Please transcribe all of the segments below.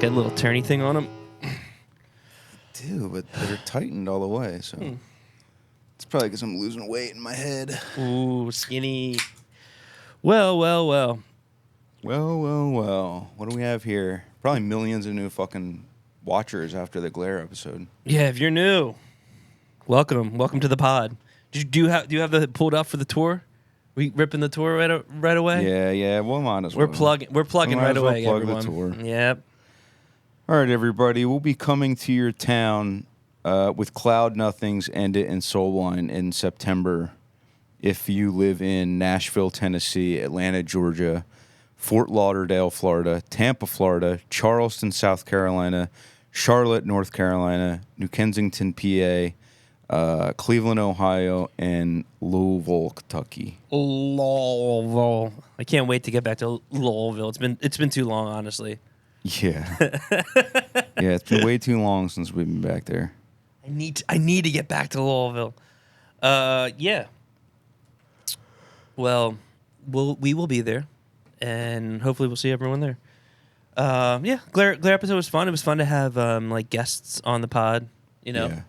Got a little turny thing on them. Do, but they're tightened all the way, so it's probably because I'm losing weight in my head. Ooh, skinny. Well. Well. What do we have here? Probably millions of new fucking watchers after the Glare episode. Yeah, if you're new, welcome to the pod. Do you have the pulled up for the tour? We ripping the tour right away? Yeah. Well, might as well. We're plugging right away, plug everyone. the tour. Yep. All right, everybody. We'll be coming to your town with Cloud Nothings, End It, and Soulwine in September. If you live in Nashville, Tennessee, Atlanta, Georgia, Fort Lauderdale, Florida, Tampa, Florida, Charleston, South Carolina, Charlotte, North Carolina, New Kensington, PA, Cleveland, Ohio, and Louisville, Kentucky. Louisville. I can't wait to get back to Louisville. It's been too long, honestly. Yeah. Yeah, it's been way too long since we've been back there. I need to get back to Louisville. Yeah. Well, we will be there, and hopefully we'll see everyone there. Yeah, Glare episode was fun. It was fun to have like guests on the pod. You know.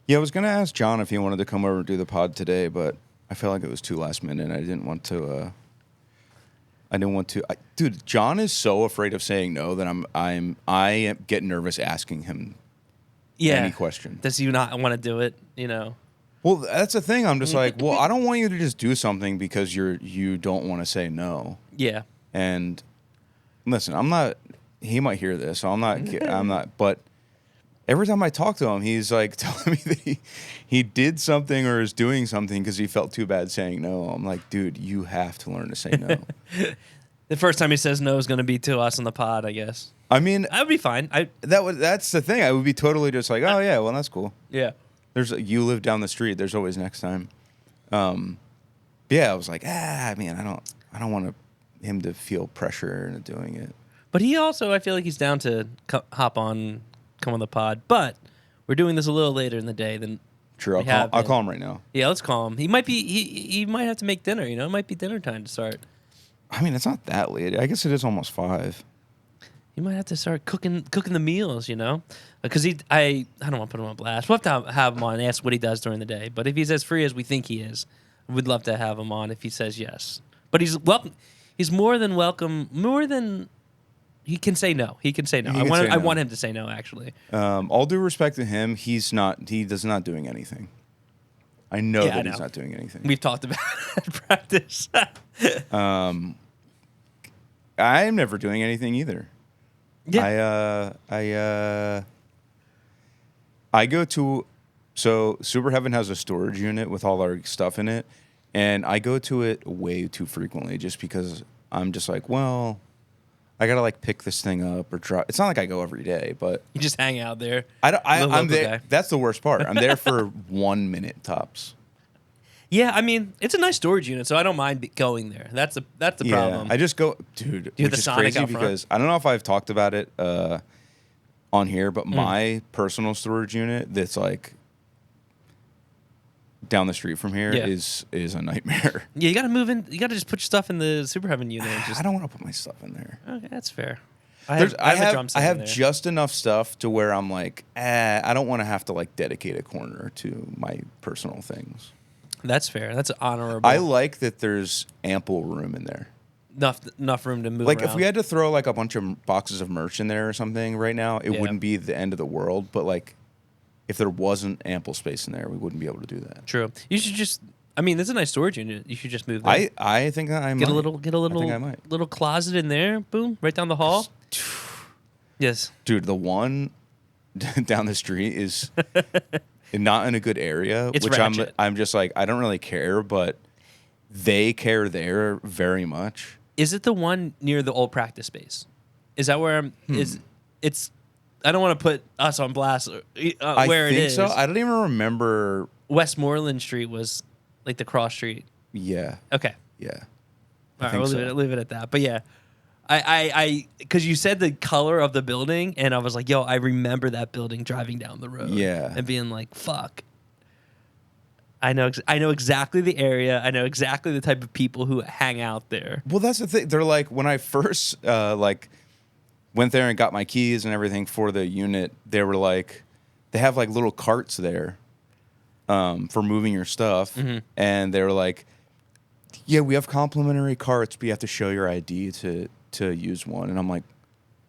Yeah, I was gonna ask John if he wanted to come over and do the pod today, but I felt like it was too last minute. I didn't want to. Dude, John is so afraid of saying no that I get nervous asking him any question. Does he not want to do it? You know. Well, that's the thing. I'm just like, well, I don't want you to just do something because you don't want to say no. Yeah. And listen, I'm not. He might hear this, so I'm not. But every time I talk to him, he's like telling me that he did something or is doing something because he felt too bad saying no. I'm like, dude, you have to learn to say no. The first time he says no is going to be to us on the pod, I guess. I mean, I would be fine. That's the thing. I would be totally just like, oh yeah, well that's cool. Yeah. You live down the street. There's always next time. Yeah, I was like, man, I don't want him to feel pressure into doing it. But he also, I feel like he's down to come on the pod. But we're doing this a little later in the day than. Sure, I'll call him right now. Yeah, let's call him. He might be. He might have to make dinner. You know, it might be dinner time to start. I mean, it's not that late. I guess it is almost 5. You might have to start cooking the meals, you know, because I don't want to put him on blast. We'll have to have him on and ask what he does during the day. But if he's as free as we think he is, we'd love to have him on if he says yes. But he's welcome. He's more than welcome. More than he can say no. He can say no. I want him to say no. Actually, all due respect to him, he's not. He does not doing anything. I know he's not doing anything. We've talked about it at practice. I'm never doing anything either. Yeah. I go to, so Super Heaven has a storage unit with all our stuff in it, and I go to it way too frequently just because I'm just like, well, I gotta like pick this thing up or drop. It's not like I go every day, but you just hang out there. I'm there. Guy. That's the worst part. I'm there for 1 minute tops. Yeah, I mean, it's a nice storage unit, so I don't mind going there. That's the problem. I just go, dude. Do the Sonic crazy out front? Because I don't know if I've talked about it on here, but my personal storage unit that's like down the street from here is a nightmare. Yeah, you got to move in. You got to just put your stuff in the Super Heaven unit. I don't want to put my stuff in there. Okay, that's fair. I have just enough stuff to where I'm like, I don't want to have to like dedicate a corner to my personal things. That's fair. That's honorable. I like that there's ample room in there. Enough room to move like around. If we had to throw like a bunch of boxes of merch in there or something right now, it wouldn't be the end of the world. But like if there wasn't ample space in there, we wouldn't be able to do that. True. You should just. I mean, there's a nice storage unit. You should just move there. I think I might. Get a little closet in there. Boom, right down the hall. Yes, dude. The one down the street is. Not in a good area, it's which ratchet. I'm just like, I don't really care, but they care there very much. Is it the one near the old practice space? Is that where it's I don't want to put us on blast where it is. I think so. I don't even remember. Westmoreland Street was like the cross street. Yeah. Okay. Yeah. All right, we'll leave it at that. But yeah. I because you said the color of the building, and I was like, yo, I remember that building driving down the road. Yeah. And being like, fuck. I know exactly the area. I know exactly the type of people who hang out there. Well, that's the thing. They're like, when I first, went there and got my keys and everything for the unit. They were like, they have like little carts there for moving your stuff. And they were like, yeah, we have complimentary carts, but you have to show your ID to use one. And I'm like,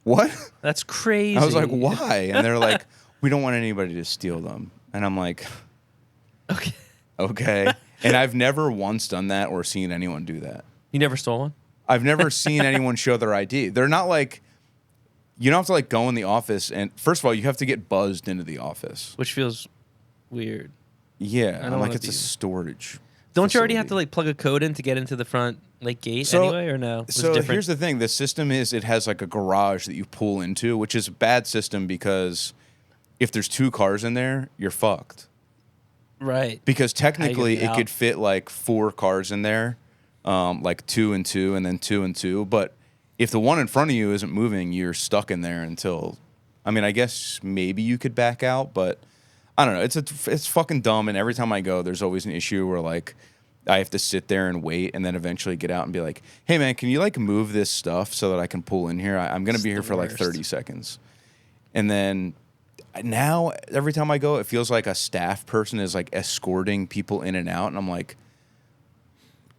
what? That's crazy. I was like, why? And they're like, we don't want anybody to steal them. And I'm like, okay. And I've never once done that or seen anyone do that. You never stole one? I've never seen anyone show their ID. They're not like, you don't have to like go in the office. And first of all, you have to get buzzed into the office. Which feels weird. Yeah. I don't like wanna it's a storage. Don't you already have to like plug a code in to get into the front like gate anyway, or no? So here's the thing: the system is it has like a garage that you pull into, which is a bad system because if there's 2 cars in there, you're fucked. Right. Because technically it could fit like 4 cars in there, like 2 and 2, and then 2 and 2. But if the one in front of you isn't moving, you're stuck in there until. I mean, I guess maybe you could back out, but. I don't know. It's fucking dumb, and every time I go, there's always an issue where like I have to sit there and wait, and then eventually get out and be like, "Hey, man, can you like move this stuff so that I can pull in here? I'm gonna be here for like 30 seconds." And then now every time I go, it feels like a staff person is like escorting people in and out, and I'm like,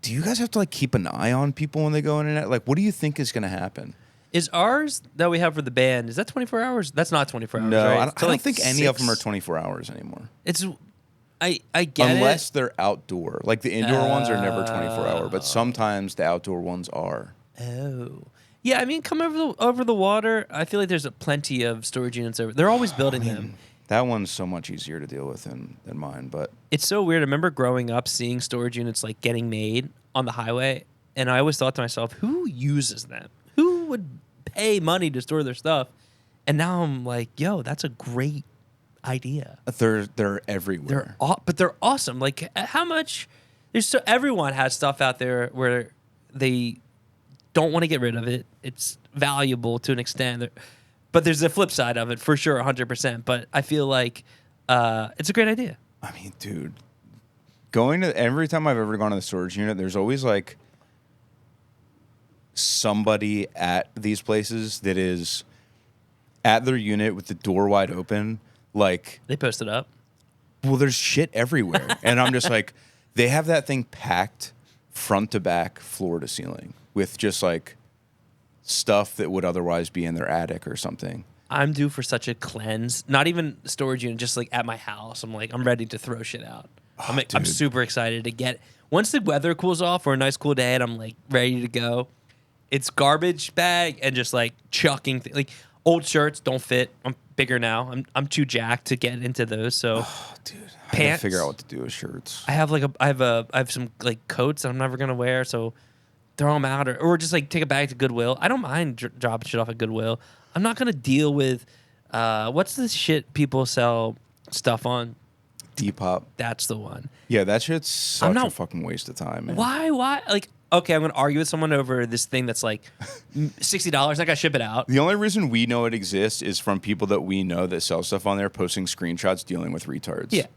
"Do you guys have to like keep an eye on people when they go in and out? Like, what do you think is gonna happen?" Is ours that we have for the band, is that 24 hours? That's not 24 hours, no, right? I don't think any of them are 24 hours anymore. I get Unless they're outdoor. Like the indoor ones are never 24 hour, but sometimes the outdoor ones are. Oh. Yeah, I mean, come over the water. I feel like there's plenty of storage units over. They're always building them. That one's so much easier to deal with than mine, but it's so weird. I remember growing up seeing storage units like getting made on the highway, and I always thought to myself, who uses them? Who would pay money to store their stuff? And now I'm like, yo, that's a great idea. They're everywhere. But they're awesome. Like, how much? Everyone has stuff out there where they don't want to get rid of it. It's valuable to an extent, but there's a flip side of it for sure, 100%. But I feel like it's a great idea. I mean, dude, every time I've ever gone to the storage unit, there's always like somebody at these places that is at their unit with the door wide open. Like, they post it up. Well, there's shit everywhere. And I'm just like, they have that thing packed front to back, floor to ceiling with just like stuff that would otherwise be in their attic or something. I'm due for such a cleanse. Not even storage unit, just like at my house. I'm ready to throw shit out. I'm super excited to get, once the weather cools off or a nice cool day and I'm like ready to go, it's garbage bag and just like chucking like old shirts don't fit. I'm bigger now. I'm too jacked to get into those. So, dude, I pants. gotta figure out what to do with shirts. I have some like coats I'm never gonna wear. So throw them out or just like take a bag to Goodwill. I don't mind dropping shit off at Goodwill. I'm not gonna deal with what's this shit people sell stuff on? Depop. That's the one. Yeah, that shit's such a fucking waste of time, man. Why? Like, okay, I'm going to argue with someone over this thing that's like $60. I got to ship it out. The only reason we know it exists is from people that we know that sell stuff on there posting screenshots dealing with retards. Yeah.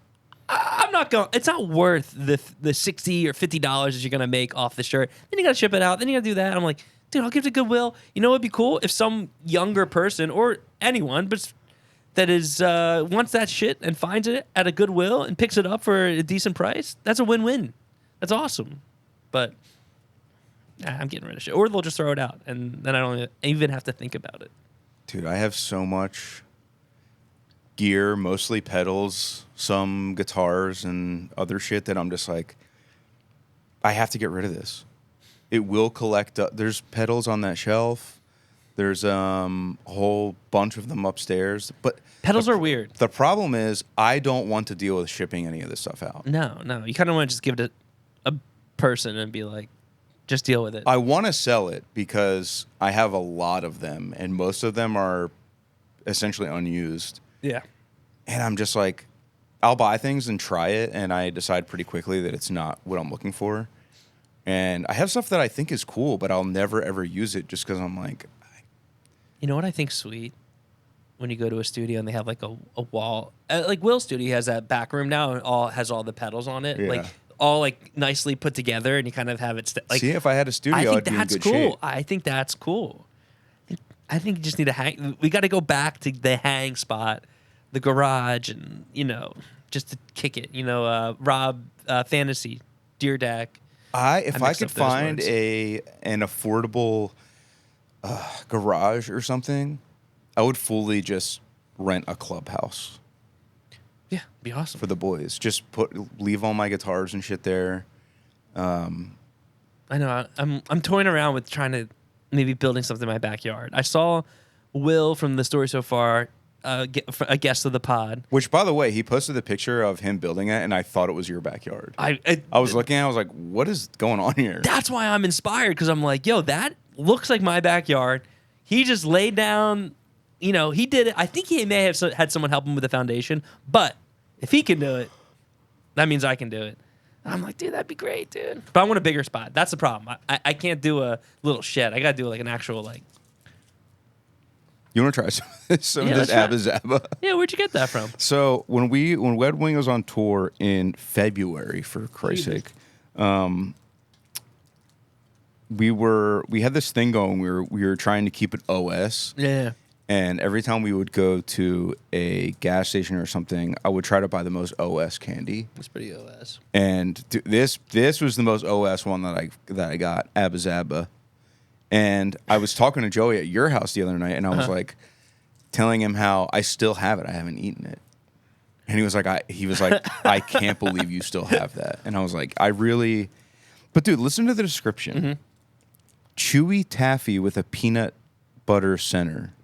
I'm not going, it's not worth the $60 or $50 that you're going to make off the shirt. Then you got to ship it out. Then you got to do that. I'm like, dude, I'll give it to Goodwill. You know what would be cool? If some younger person or anyone, but that is wants that shit and finds it at a Goodwill and picks it up for a decent price, that's a win-win. That's awesome. But I'm getting rid of shit. Or they'll just throw it out, and then I don't even have to think about it. Dude, I have so much gear, mostly pedals, some guitars, and other shit that I'm just like, I have to get rid of this. It will collect. There's pedals on that shelf. There's a whole bunch of them upstairs. But pedals are weird. The problem is I don't want to deal with shipping any of this stuff out. No. You kind of want to just give it to a person and be like, just deal with it. I want to sell it because I have a lot of them, and most of them are essentially unused. Yeah. And I'm just like, I'll buy things and try it, and I decide pretty quickly that it's not what I'm looking for. And I have stuff that I think is cool, but I'll never, ever use it just because I'm like... You know what I think's sweet? When you go to a studio and they have like a wall. Like Will's studio has that back room now and has all the pedals on it. Yeah. Like all like nicely put together, and you kind of have it... like, see, if I had a studio, I think I'd be in that's good cool. shape. I think that's cool. I think you just need to hang. We got to go back to the hang spot, the garage, and just to kick it. Rob Fantasy, Deer Deck. If I mixed could up those find words. an affordable garage or something, I would fully just rent a clubhouse Yeah, be awesome. for the boys. Just leave all my guitars and shit there. I know. I'm toying around with trying to maybe building something in my backyard. I saw Will from the story so far, a guest of the pod. Which, by the way, he posted the picture of him building it, and I thought it was your backyard. I was looking at it, I was like, what is going on here? That's why I'm inspired, because I'm like, yo, that looks like my backyard. He just laid down, he did it. I think he may have had someone help him with the foundation, but if he can do it, that means I can do it. And I'm like, dude, that'd be great, dude. But I want a bigger spot. That's the problem. I can't do a little shed. I got to do like an actual, like... You want to try some of this Abba Zabba? Yeah, where'd you get that from? So when Wed Wing was on tour in February, for Christ's sake, we had this thing going. We were trying to keep it OS. Yeah. And every time we would go to a gas station or something, I would try to buy the most OS candy. It's pretty OS. And this was the most OS one that I got, Abba Zabba. And I was talking to Joey at your house the other night, and I was like, telling him how I still have it. I haven't eaten it. And he was like, I can't believe you still have that. And I was like, but dude, listen to the description. Mm-hmm. Chewy taffy with a peanut butter center.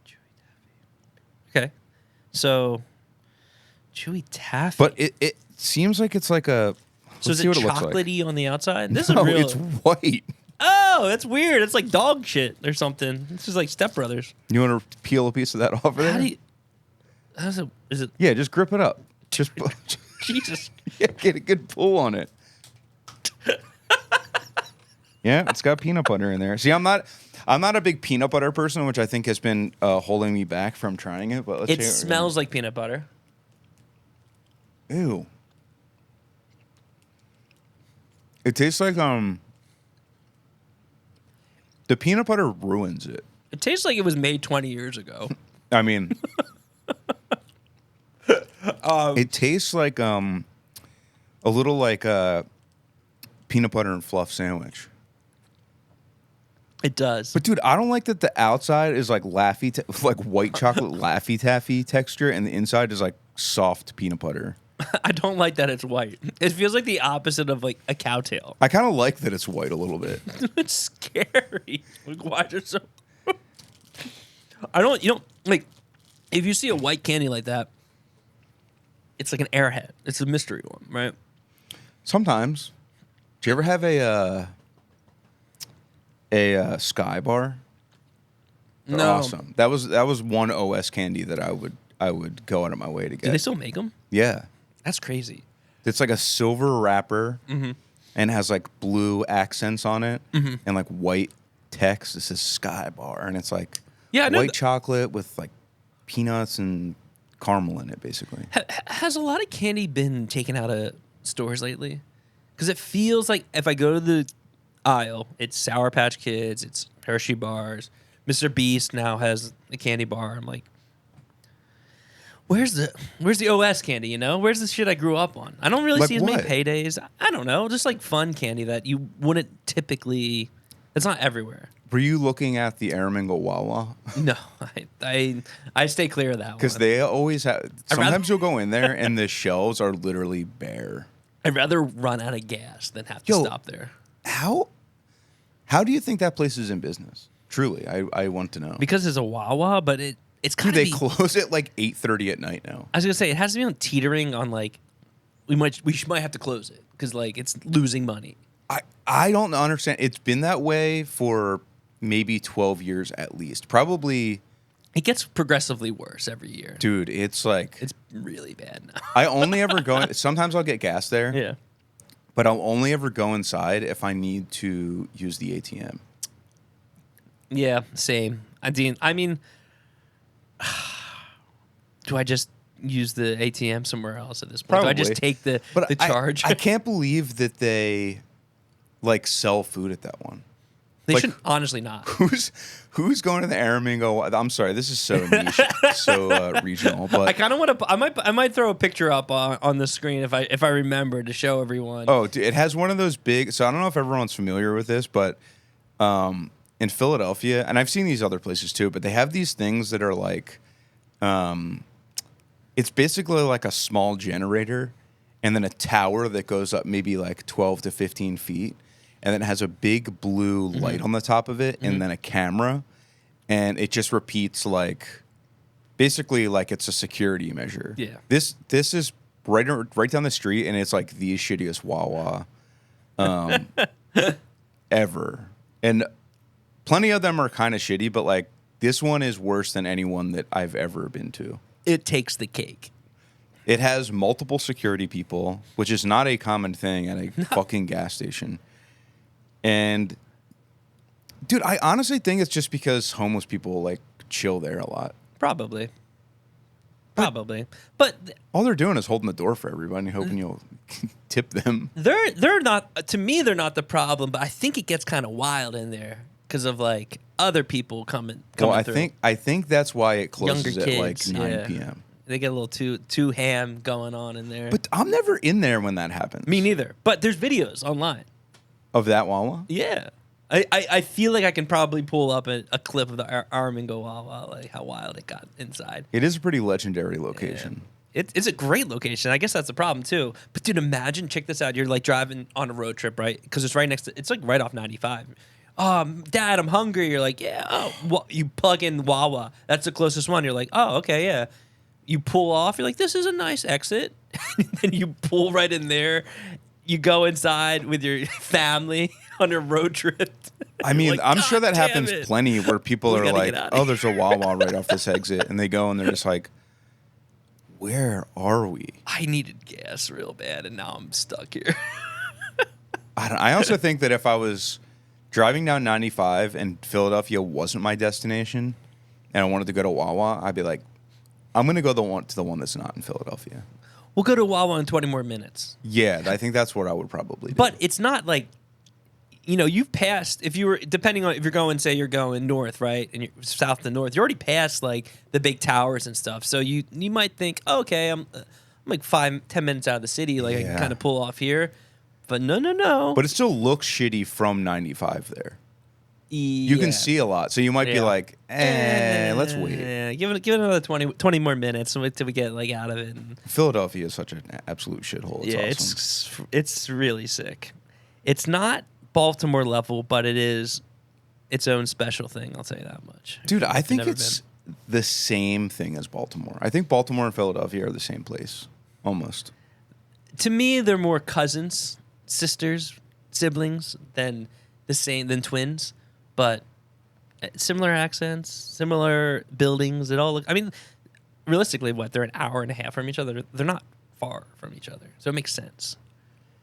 Okay. So, chewy taffy. But it seems like it's like a... So is it chocolatey on the outside? This No, is real. it's white. Oh, that's weird. It's like dog shit or something. This is like Step Brothers. You want to peel a piece of that off of there? Is it? Yeah, just grip it up. Just Jesus. yeah, get a good pull on it. Yeah, it's got peanut butter in there. See, I'm not a big peanut butter person, which I think has been holding me back from trying it. But It smells like peanut butter. Ew. It tastes like the peanut butter ruins it. It tastes like it was made 20 years ago. I mean, it tastes like a little like a peanut butter and fluff sandwich. It does. But dude, I don't like that the outside is like like white chocolate Laffy Taffy texture, and the inside is like soft peanut butter. I don't like that it's white. It feels like the opposite of like a cow tail. I kind of like that it's white a little bit. It's scary. Like, why is it so... like, if you see a white candy like that, it's like an airhead. It's a mystery one, right? Sometimes. Do you ever have a Sky Bar? They're No. awesome. That was one OS candy that I would go out of my way to get. Do they still make them? Yeah. That's crazy. It's like a silver wrapper and has like blue accents on it and like white text. This is Sky Bar, and it's like white chocolate with like peanuts and caramel in it, basically. Has a lot of candy been taken out of stores lately? Because it feels like if I go to the aisle, it's Sour Patch Kids, it's Hershey bars. Mr. Beast now has a candy bar. I'm like, where's the OS candy, you know? Where's the shit I grew up on? I don't really Like see as many what? paydays. I don't know. Just like fun candy that you wouldn't typically... It's not everywhere. Were you looking at the Aramingo Wawa? No, I stay clear of that one. Because they always have... Sometimes you'll go in there and the shelves are literally bare. I'd rather run out of gas than have to stop there. How do you think that place is in business? Truly, I want to know. Because it's a Wawa, but it's kind of... They close at like 8:30 at night now. I was going to say, it has to be on teetering on like... We might have to close it because like it's losing money. I don't understand. It's been that way for maybe 12 years at least. Probably... It gets progressively worse every year. Dude, it's like... It's really bad now. I only ever go... Sometimes I'll get gas there. Yeah. But I'll only ever go inside if I need to use the ATM. Yeah, same. I mean, do I just use the ATM somewhere else at this point? Probably. Do I just take the charge? I can't believe that they like sell food at that one. They Like, should honestly not. Who's going to the Aramingo? I'm sorry, this is so niche, so regional. But I kind of want to. I might throw a picture up on the screen if I remember to show everyone. oh, dude, it has one of those big. So I don't know if everyone's familiar with this, but in Philadelphia, and I've seen these other places too, but they have these things that are like, it's basically like a small generator, and then a tower that goes up maybe like 12 to 15 feet. And then it has a big blue light on the top of it, and then a camera, and it just repeats like, basically like it's a security measure. Yeah. This is right down the street, and it's like the shittiest Wawa ever. And plenty of them are kind of shitty, but like this one is worse than anyone that I've ever been to. It takes the cake. It has multiple security people, which is not a common thing at a fucking gas station. And, dude, I honestly think it's just because homeless people, like, chill there a lot. Probably. But All they're doing is holding the door for everybody, hoping you'll tip them. they're not, to me, they're not the problem, but I think it gets kind of wild in there because of, like, other people coming Well, through. I think that's why it closes Younger at, like, kids, 9 yeah. p.m. They get a little too ham going on in there. But I'm never in there when that happens. Me neither. But there's videos online. Of that Wawa? Yeah. I feel like I can probably pull up a clip of the Aramingo Wawa, like how wild it got inside. It is a pretty legendary location. Yeah. It's a great location. I guess that's the problem too. But dude, imagine, check this out. You're like driving on a road trip, right? Because it's right next to, it's like right off 95. Dad, I'm hungry. You're like, yeah. Oh, you plug in Wawa. That's the closest one. You're like, oh, okay, yeah. You pull off. You're like, this is a nice exit. And then you pull right in there. You go inside with your family on a road trip. I mean, like, I'm sure that damn happens it. plenty where people We are gotta like, get outta oh, there's a Wawa right off this exit. And they go and they're just like, where are we? I needed gas real bad, and now I'm stuck here. I also think that if I was driving down 95 and Philadelphia wasn't my destination and I wanted to go to Wawa, I'd be like, I'm going to go to the one that's not in Philadelphia. We'll go to Wawa in 20 more minminutes. Yeah, I think that's what I would probably do. But it's not like, you've passed, if you were, depending on, if you're going, say you're going north, right? And you're south to north, you're already past like the big towers and stuff. So you might think, oh, okay, I'm like 5-10 minutes out of the city. Like I can kind of pull off here. But no. But it still looks shitty from 95 there. You can see a lot. So you might be like, let's wait. Yeah, give it another 20 more minutes until we get like out of it. And Philadelphia is such an absolute shithole. It's awesome. it's really sick. It's not Baltimore level, but it is its own special thing. I'll tell you that much. Dude, I think it's the same thing as Baltimore. I think Baltimore and Philadelphia are the same place, almost. To me, they're more cousins, sisters, siblings than twins, but similar accents, similar buildings. It all look. I mean, realistically, they're an hour and a half from each other. They're not far from each other, so it makes sense.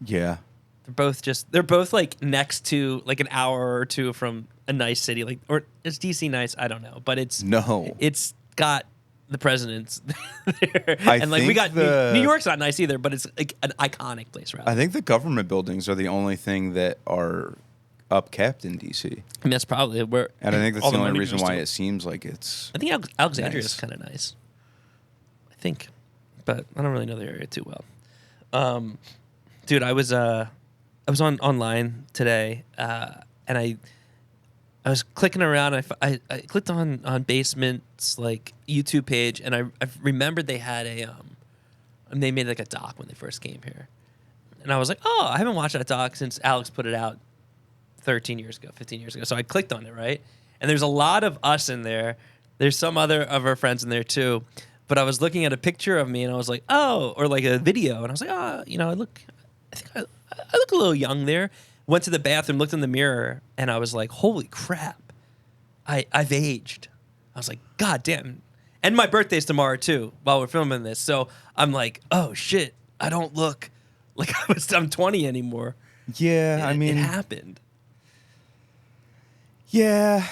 Yeah. They're both like next to like an hour or two from a nice city, like, or is DC nice? I don't know, but it's got the presidents there, and like we got New York's not nice either, but it's like an iconic place, right? I think the government buildings are the only thing that are upkept in DC. I mean, that's probably where, and I think that's all the only money reason goes why to. it seems like it's. I think Alexandria nice. is kind of nice. I think, but I don't really know the area too well. Dude, I was online today, and I was clicking around. I clicked on Basement's like YouTube page, and I remembered they had and they made like a doc when they first came here, and I was like, oh, I haven't watched that doc since Alex put it out 15 years ago. So I clicked on it, right? And there's a lot of us in there. There's some other of our friends in there too. But I was looking at a picture of me, and I was like, oh, or like a video, and I was like, oh, I think I look a little young there. Went to the bathroom, looked in the mirror, and I was like, holy crap, I've aged. I was like, God damn. And my birthday's tomorrow too, while we're filming this. So I'm like, oh shit, I don't look like I'm 20 anymore. Yeah, I mean, it happened. Yeah.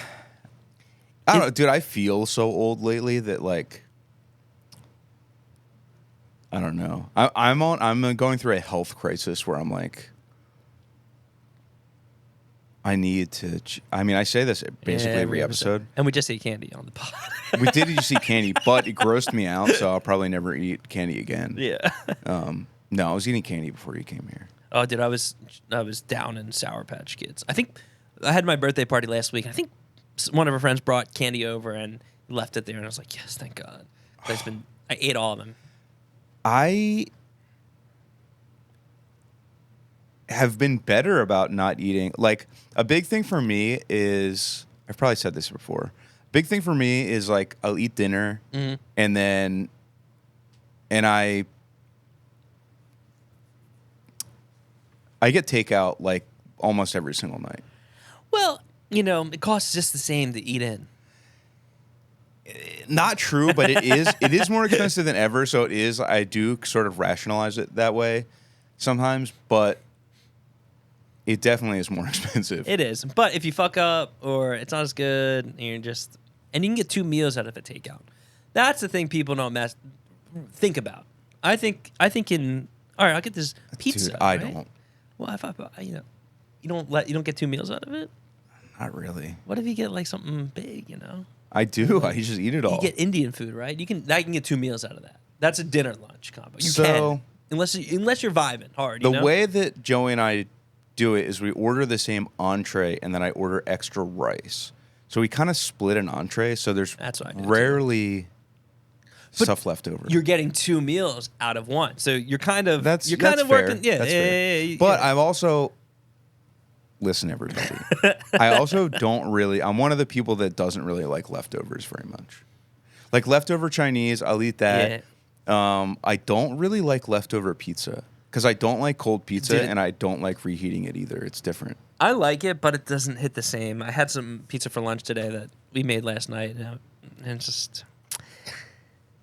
I don't know, dude, I feel so old lately that like I don't know. I'm going through a health crisis where I'm like I need to. I mean, I say this basically every episode. And we just ate candy on the pod. We did just eat candy, but it grossed me out, so I'll probably never eat candy again. Yeah. No, I was eating candy before you came here. Oh, dude, I was down in Sour Patch Kids. I think I had my birthday party last week. I think one of our friends brought candy over and left it there, and I was like, yes, thank God. I ate all of them. I have been better about not eating. Like, a big thing for me is, I've probably said this before. Big thing for me is, like, I'll eat dinner and then, I get takeout, like, almost every single night. Well, you know, it costs just the same to eat in. Not true, but it is more expensive than ever, so it is. I do sort of rationalize it that way sometimes, but it definitely is more expensive. It is. But if you fuck up or it's not as good, and you can get 2 meals out of a takeout. That's the thing people don't think about. I think all right, I'll get this pizza. Dude, I right? don't. Well, if you don't get 2 meals out of it? Not really. What if you get like something big, you know? I do. I just eat it all. You get Indian food, right? I can get 2 meals out of that. That's a dinner lunch combo. You So, can. Unless you're vibing hard, you know? The way that Joey and I do it is we order the same entree and then I order extra rice. So we kind of split an entree, so there's rarely stuff left over. You're getting 2 meals out of one. So you're kind of that's working. Fair. Yeah, that's fair. Yeah. But I'm also listen, everybody. I also don't really. I'm one of the people that doesn't really like leftovers very much. Like leftover Chinese, I'll eat that. Yeah. I don't really like leftover pizza because I don't like cold pizza and I don't like reheating it either. It's different. I like it, but it doesn't hit the same. I had some pizza for lunch today that we made last night, and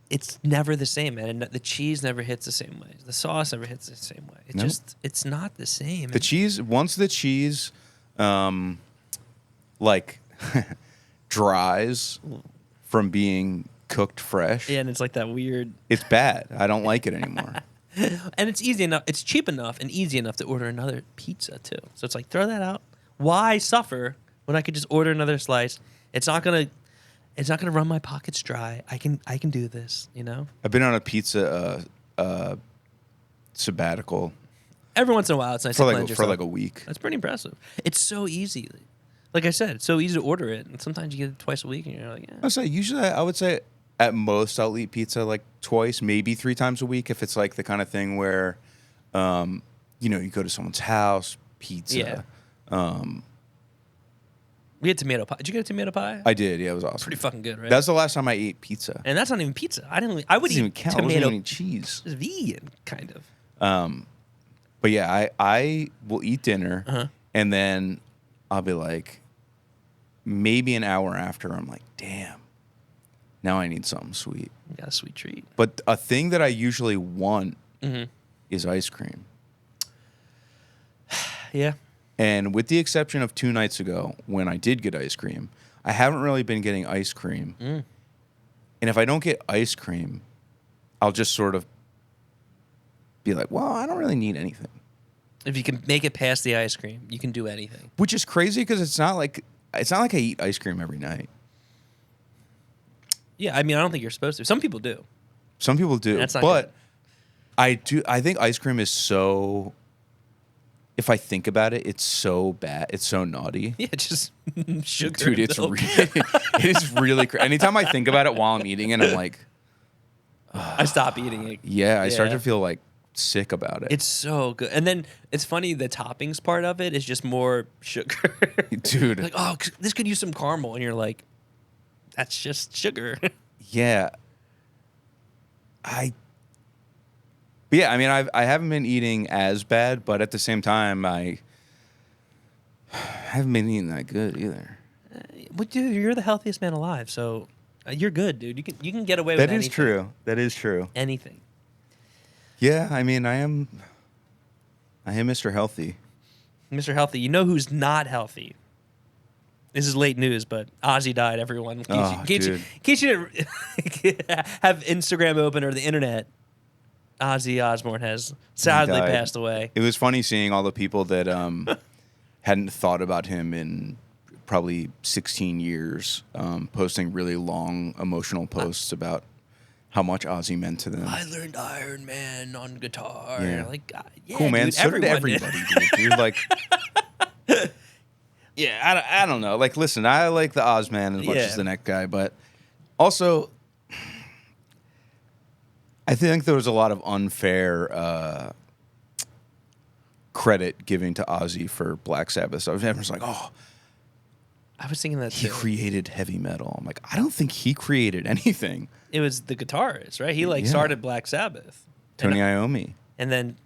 it's never the same, man. The cheese never hits the same way. The sauce never hits the same way. It's not the same. The cheese, once the cheese, like dries from being cooked fresh. Yeah, and it's like that weird. It's bad. I don't like it anymore. And it's easy enough. It's cheap enough and easy enough to order another pizza too. So it's like throw that out. Why suffer when I could just order another slice? It's not gonna run my pockets dry. I can do this. You know. I've been on a pizza sabbatical. Every once in a while, it's nice to cleanse yourself. For like a week. That's pretty impressive. It's so easy. Like I said, it's so easy to order it, and sometimes you get it twice a week, and you're like, yeah. Usually I would say at most I'll eat pizza like twice, maybe 3 times a week if it's like the kind of thing where, you go to someone's house, pizza. Yeah. We had tomato pie. Did you get a tomato pie? I did. Yeah, it was awesome. Pretty fucking good, right? That's the last time I ate pizza. And that's not even pizza. I would eat count. tomato. It wasn't even cheese. It's vegan, kind of. But yeah, I will eat dinner, and then I'll be like, maybe an hour after, I'm like, damn, now I need something sweet. You got a sweet treat. But a thing that I usually want is ice cream. Yeah. And with the exception of 2 nights ago when I did get ice cream, I haven't really been getting ice cream. And if I don't get ice cream, I'll just sort of be like, well, I don't really need anything. If you can make it past the ice cream, you can do anything. Which is crazy because it's not like I eat ice cream every night. Yeah, I mean, I don't think you're supposed to. Some people do. Some people do. That's not but good. I do. I think ice cream is so. If I think about it, it's so bad. It's so naughty. Yeah, just sugar. Dude, it's it is really crazy. Anytime I think about it while I'm eating it, I'm like, I stop eating it. Yeah, I start to feel like sick about it. It's so good. And then it's funny, the toppings part of it is just more sugar. Dude. Like, oh, this could use some caramel. And you're like, that's just sugar. Yeah. But yeah, I mean, I haven't been eating as bad, but at the same time, I haven't been eating that good either. But dude, you're the healthiest man alive, so you're good, dude. You can get away with anything. That is true. That is true. Anything. Yeah, I mean, I am Mr. Healthy. Mr. Healthy. You know who's not healthy? This is late news, but Ozzy died, everyone. In case you didn't have Instagram open or the internet, Ozzy Osbourne has sadly passed away. It was funny seeing all the people that hadn't thought about him in probably 16 years, posting really long emotional posts about how much Ozzy meant to them. I learned Iron Man on guitar. Yeah. Like, yeah, Cool, man. dude, So did everyone everybody, dude. Like, yeah, I don't know. Like, listen, I like the Ozman as much as the neck guy, but also, I think there was a lot of unfair credit giving to Ozzy for Black Sabbath. So everyone's like, oh, I was thinking that he too. created heavy metal. I'm like, I don't think he created anything. It was the guitarist, right? He started Black Sabbath. Tony Iommi. And then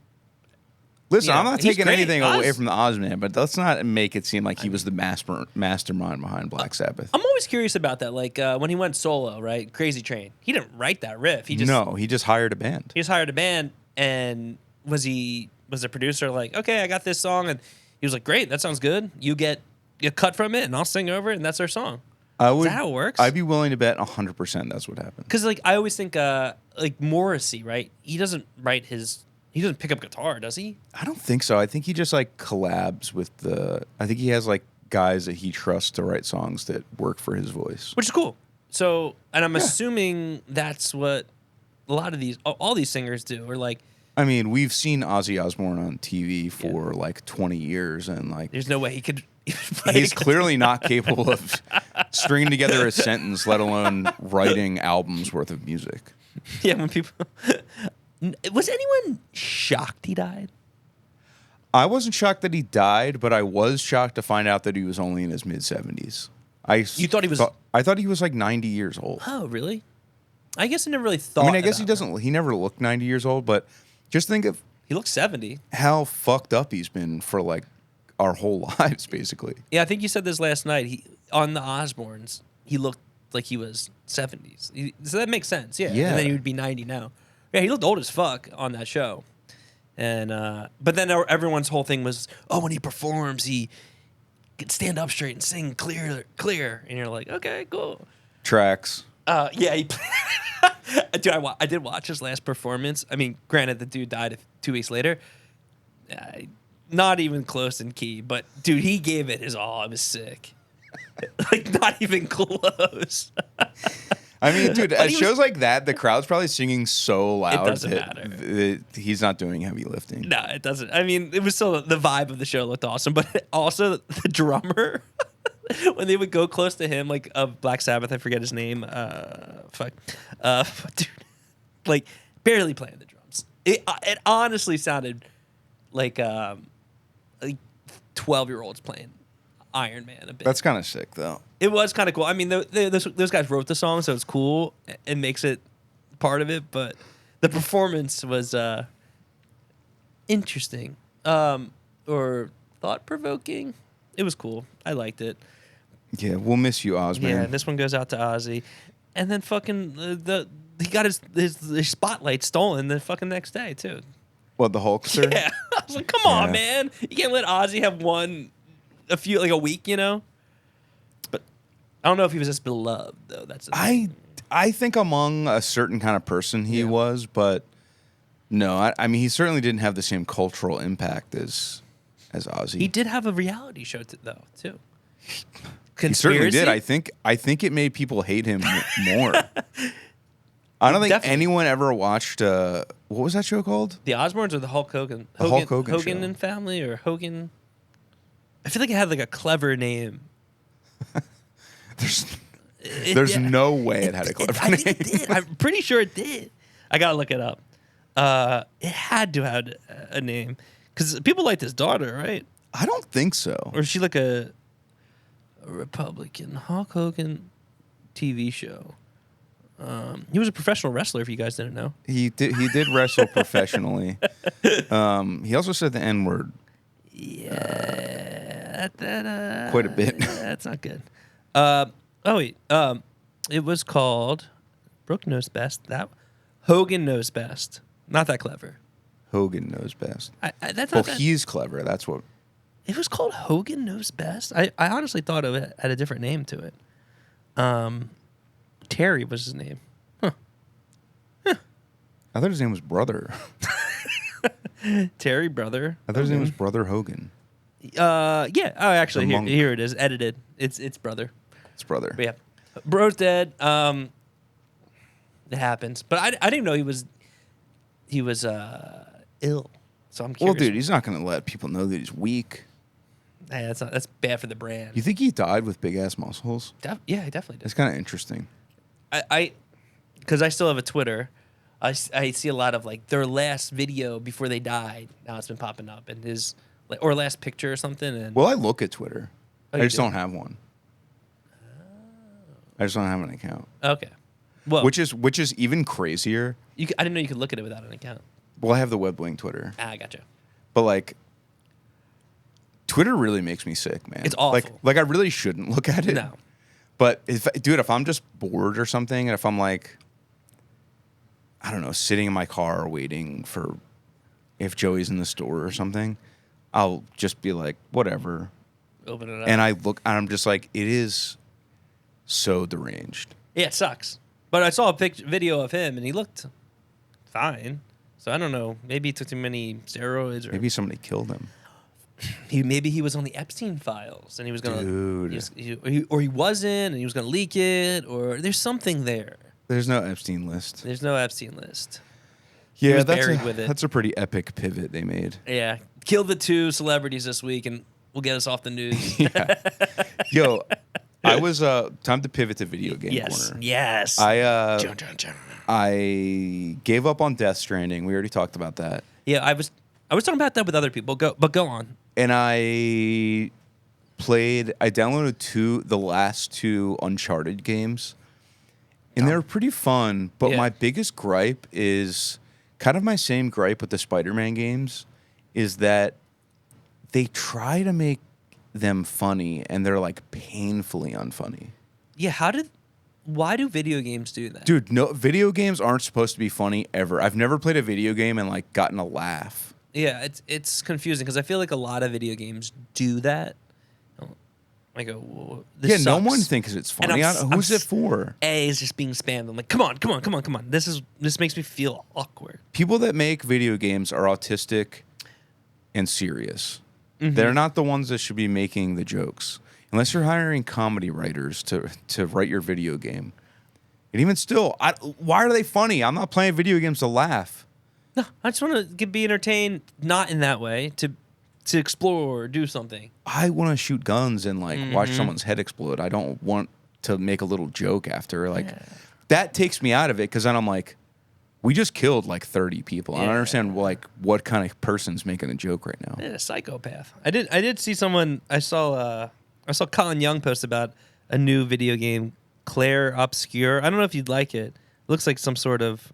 listen, Yeah, I'm not he's taking great. anything away Oz- from the Ozman, but let's not make it seem like he was the mastermind behind Black Sabbath. I'm always curious about that. Like when he went solo, right? Crazy Train. He didn't write that riff. He just hired a band. He just hired a band, and was the producer like, okay, I got this song, and he was like, great, that sounds good. You get a cut from it, and I'll sing over it, and that's our song. Is that how it works? I'd be willing to bet 100% that's what happened. Because like I always think like Morrissey, right? He doesn't pick up guitar, does he? I don't think so. I think he just like collabs with I think he has like guys that he trusts to write songs that work for his voice. Which is cool. So, and I'm assuming that's what a lot of all these singers do, or like. I mean, we've seen Ozzy Osbourne on TV for like 20 years, and like, there's no way he could. He's clearly not capable of stringing together a sentence, let alone writing albums worth of music. Yeah, when people. Was anyone shocked he died? I wasn't shocked that he died, but I was shocked to find out that he was only in his mid-70s. You thought he was? I thought he was like 90 years old. Oh, really? I guess I never really thought. I mean, I guess he about doesn't. He never looked 90 years old, but just think of He looks 70. how fucked up he's been for like our whole lives, basically. Yeah, I think you said this last night. On the Osbournes, he looked like he was 70s. So that makes sense. Yeah. Yeah. And then he would be 90 now. Yeah, he looked old as fuck on that show. And but then everyone's whole thing was, oh, when he performs, he can stand up straight and sing clear. And you're like, okay, cool. Tracks. Yeah, dude, I did watch his last performance. I mean, granted, the dude died 2 weeks later. Not even close in key, but dude, he gave it his all. I was sick. Like, not even close. I mean, dude, at shows like that, the crowd's probably singing so loud doesn't that matter. He's not doing heavy lifting. No, it doesn't. I mean, it was still the vibe of the show looked awesome, but also the drummer. When they would go close to him, like of Black Sabbath, I forget his name. Dude, like barely playing the drums. It honestly sounded like 12-year-olds playing Iron Man a bit. That's kind of sick, though. It was kind of cool. I mean, those guys wrote the song, so it's cool and makes it part of it. But the performance was interesting or thought-provoking. It was cool. I liked it. Yeah, we'll miss you, Oz, man. Yeah, this one goes out to Ozzy. And then fucking he got his spotlight stolen the fucking next day, too. What, the Hulkster? Yeah. I was like, come on, man. You can't let Ozzy have a week, you know? But I don't know if he was just beloved, though. That's I think among a certain kind of person he was, but no, I mean, he certainly didn't have the same cultural impact as Ozzy. He did have a reality show, though, too. He certainly did. I think it made people hate him more. I don't think Definitely. anyone ever watched what was that show called? The Osbournes or the Hulk Hogan? The Hulk Hogan Hogan show. and Family or Hogan? I feel like it had like a clever name. There's no way it had a clever name. It did. I'm pretty sure it did. I gotta look it up. It had to have a name because people liked his daughter, right? I don't think so. Or is she like a Republican Hulk Hogan TV show? He was a professional wrestler. If you guys didn't know, He did wrestle professionally. He also said the N-word. Yeah, Quite a bit. That's not good. It was called Brooke Knows Best. That Hogan Knows Best. Not that clever. Hogan Knows Best. That's Well, not that. he's clever. That's what. It was called Hogan Knows Best. I honestly thought it had a different name to it. Terry was his name. I thought his name was Brother. Terry Brother. I thought his name was Brother Hogan. Yeah. Oh, actually, The monk. here it is, edited. It's brother. His brother. But yeah, bro's dead. It happens, but I didn't know he was ill. So I'm Well, curious. dude, he's not going to let people know that he's weak. Hey, that's bad for the brand. You think he died with big ass muscles? Yeah, he definitely did. It's kind of interesting. Because I still have a Twitter. I see a lot of like their last video before they died. Now it's been popping up and his or last picture or something. And Well, I look at Twitter. Oh, I you just do? don't have one. I just don't have an account. Okay. Well, Which is even crazier. I didn't know you could look at it without an account. Well, I have the WebWing Twitter. I gotcha. But like Twitter really makes me sick, man. It's awful. Like I really shouldn't look at it. No. But if I'm just bored or something, and if I'm like, I don't know, sitting in my car waiting for if Joey's in the store or something, I'll just be like, whatever. Open it up. And I look, and I'm just like, it is so deranged. Yeah, it sucks. But I saw a video of him and he looked fine. So I don't know. Maybe he took too many steroids, or Maybe somebody killed him. maybe he was on the Epstein files and he was gonna, Dude. or he wasn't, and he was gonna leak it, or there's something there. There's no Epstein list. There's no Epstein list. Yeah, was that's buried with it. That's a pretty epic pivot they made. Yeah, kill the 2 celebrities this week, and we'll get us off the news. Yeah. Yo, I was time to pivot to video game corner. Yes. I gave up on Death Stranding. We already talked about that. Yeah, I was talking about that with other people. Go on. And I downloaded the last 2 Uncharted games. And they were pretty fun, but Yeah. my biggest gripe is kind of my same gripe with the Spider-Man games, is that they try to make them funny and they're like painfully unfunny. Yeah, why do video games do that? Dude, no, video games aren't supposed to be funny ever. I've never played a video game and like gotten a laugh. Yeah, it's confusing because I feel like a lot of video games do that. I go, well, this Yeah, no sucks. one thinks it's funny. Who's it for? A is just being spammed. I'm like, come on. This makes me feel awkward. People that make video games are autistic and serious. Mm-hmm. They're not the ones that should be making the jokes. Unless you're hiring comedy writers to write your video game. And even still, why are they funny? I'm not playing video games to laugh. No, I just want to be entertained, not in that way, to explore or do something. I want to shoot guns and like watch Mm-hmm. someone's head explode. I don't want to make a little joke after. Like that takes me out of it, because then I'm like, we just killed like 30 people. I don't understand like what kind of person's making a joke right now. A psychopath. I did see someone. I saw Colin Young post about a new video game, Claire Obscure. I don't know if you'd like it. It looks like some sort of,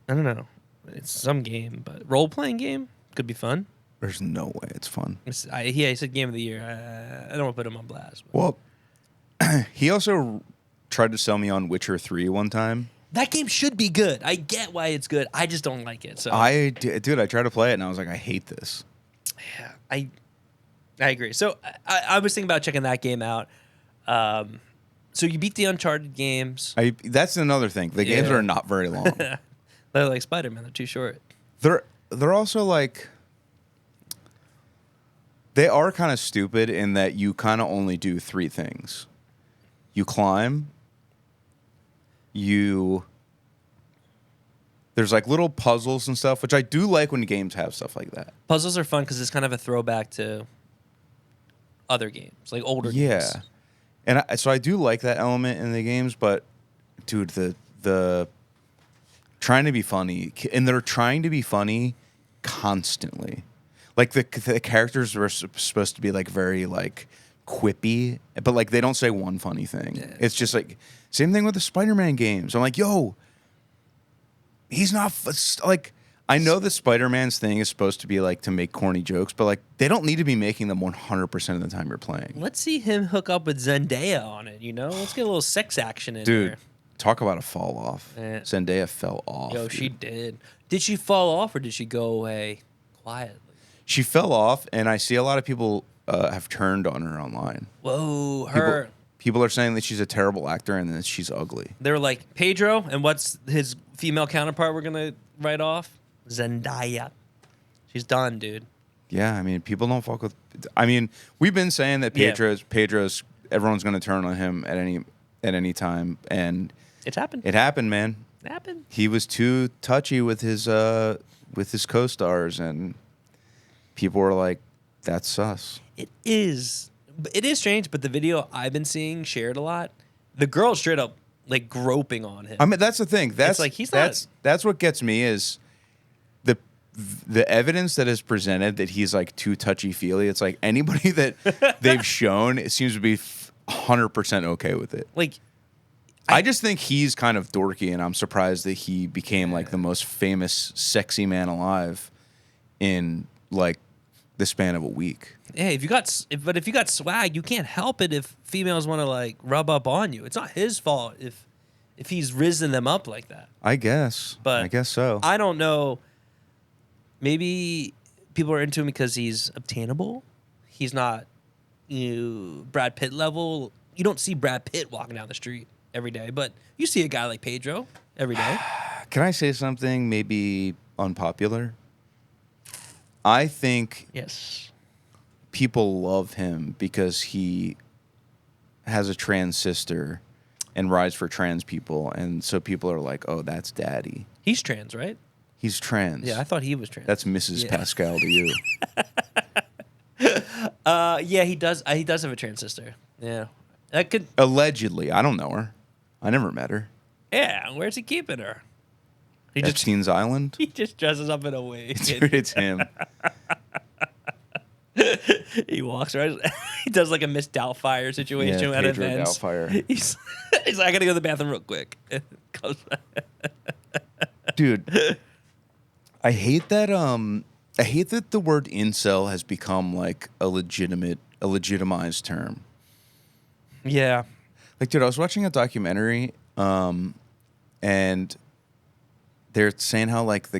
I don't know. It's some game, but role-playing game. Could be fun. There's no way it's fun. He said game of the year. I don't want to put him on blast. Well, he also tried to sell me on Witcher 3 one time. That game should be good. I get why it's good. I just don't like it. So I tried to play it and I was like, I hate this. yeah, I agree. So I was thinking about checking that game out. So you beat the Uncharted games. That's another thing. The games Yeah. are not very long. They're like Spider-Man. They're too short. They're also like, they are kind of stupid in that you kind of only do 3 things. You climb. There's like little puzzles and stuff, which I do like when games have stuff like that. Puzzles are fun because it's kind of a throwback to other games, like older games. Yeah. And so I do like that element in the games, but dude, the trying to be funny, and they're trying to be funny constantly. Like the characters are supposed to be like very like quippy, but like they don't say one funny thing. Yeah. It's just like same thing with the Spider-Man games. I'm like, yo, he's not like, I know the Spider-Man's thing is supposed to be like to make corny jokes, but like they don't need to be making them 100% of the time you're playing. Let's see him hook up with Zendaya on it, you know? Let's get a little sex action in Dude, there. talk about a fall off. Yeah. Zendaya fell off. Yo, dude. she did. Did she fall off or did she go away quietly? She fell off, and I see a lot of people have turned on her online. Whoa, her. People are saying that she's a terrible actor and that she's ugly. They were like, Pedro, and what's his female counterpart we're going to write off? Zendaya. She's done, dude. Yeah, I mean, people don't fuck with. I mean, we've been saying that Yeah. Pedro's. Everyone's going to turn on him at any time, and It's happened. it happened, man. It happened. He was too touchy with his co-stars, and people were like, "That's sus." It is strange, but the video I've been seeing shared a lot, the girl straight up like groping on him. I mean, that's the thing. That's like he's that's what gets me is the evidence that is presented that he's like too touchy-feely. It's like anybody that they've shown, it seems to be 100% okay with it. Like, I just think he's kind of dorky, and I'm surprised that he became like the most famous sexy man alive in like the span of a week. hey, if you got swag, you can't help it if females want to like rub up on you. It's not his fault if he's risen them up like that. I guess, But I guess so. I don't know. Maybe people are into him because he's obtainable. He's not Brad Pitt level. You don't see Brad Pitt walking down the street every day, but you see a guy like Pedro every day. Can I say something maybe unpopular? I think Yes. people love him because he has a trans sister and rides for trans people, and so people are like, "Oh, that's daddy. He's trans, right? He's trans." Yeah, I thought he was trans. That's Mrs. Yeah. Pascal to you. Yeah, he does. He does have a trans sister. Yeah, that could. Allegedly, I don't know her. I never met her. Yeah, where's he keeping her? He just Epstein's Island. he just dresses up in a wig. Dude, it's him. He walks around. He does like a Miss Doubtfire situation Yeah, at Pedro events. Doubtfire. He's like, I gotta go to the bathroom real quick. Comes back. Dude, I hate that. I hate that the word incel has become like a legitimized term. Yeah. Like, dude, I was watching a documentary, and they're saying how like the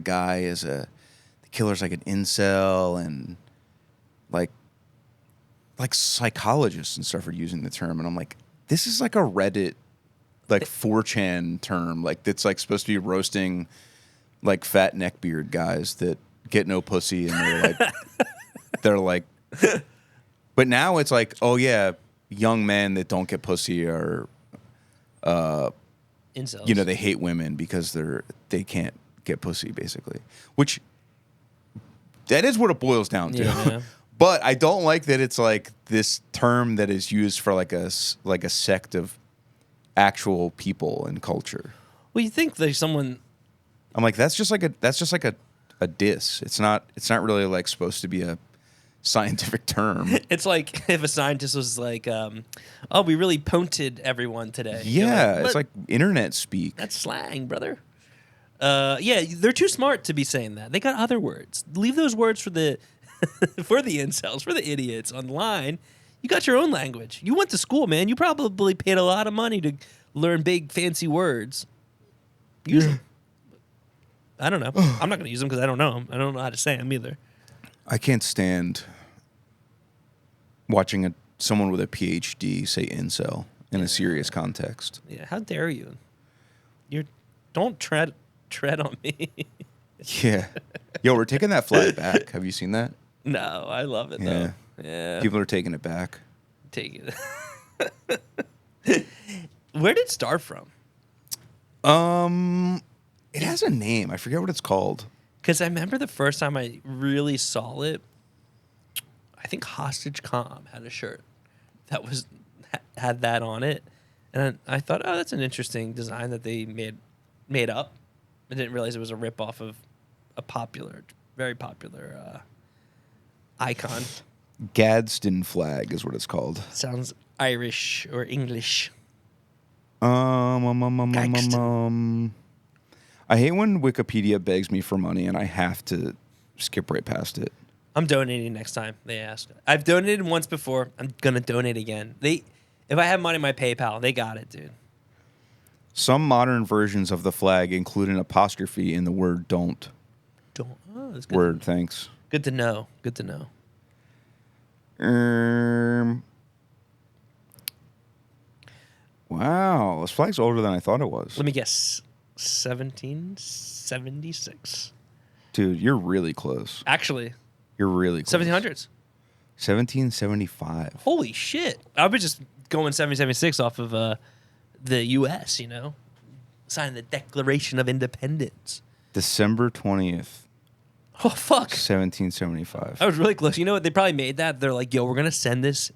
killer's like an incel, and like psychologists and stuff are using the term, and I'm like, this is like a Reddit, like 4chan term, like that's like supposed to be roasting like fat neckbeard guys that get no pussy, and they're like, but now it's like, oh yeah, young men that don't get pussy are, Incels. they hate women because they can't get pussy, basically. Which that is what it boils down to. Yeah. But I don't like that it's like this term that is used for like a sect of actual people and culture. Well, you think there's someone. I'm like, that's just like a diss. It's not really like supposed to be a scientific term. It's like if a scientist was like, "Oh, we really punted everyone today." You're Yeah, "What? it's like internet speak. That's slang, brother. Yeah, they're too smart to be saying that. They got other words. Leave those words for the for the incels, for the idiots online. You got your own language. You went to school, man. You probably paid a lot of money to learn big fancy words. Use them. I don't know. I'm not going to use them because I don't know them. I don't know how to say them either. I can't stand watching someone with a PhD say incel in a serious context. Yeah, how dare you? Don't tread on me. Yeah. Yo, we're taking that flag back. Have you seen that? No, I love it though. Yeah. People are taking it back. Take it. Where did it start from? It has a name. I forget what it's called. Because I remember the first time I really saw it, I think Hostage Com had a shirt that had that on it. And I thought, oh, that's an interesting design that they made up. I didn't realize it was a ripoff of a very popular icon. Gadsden flag is what it's called. Sounds Irish or English. I hate when Wikipedia begs me for money and I have to skip right past it. I'm donating next time they ask. I've donated once before. I'm gonna donate again. If I have money in my PayPal, they got it, dude. Some modern versions of the flag include an apostrophe in the word don't. Don't. Oh, that's good. Word, thanks. Good to know. Good to know. Wow, this flag's older than I thought it was. Let me guess. 1776. Dude, you're really close. Actually, You're really close. 1700s. 1775. Holy shit! I was just going 1776 off of the U.S. You know, signing the Declaration of Independence. December 20th, Oh fuck! 1775. I was really close. You know what? They probably made that. They're like, "Yo, we're gonna send this.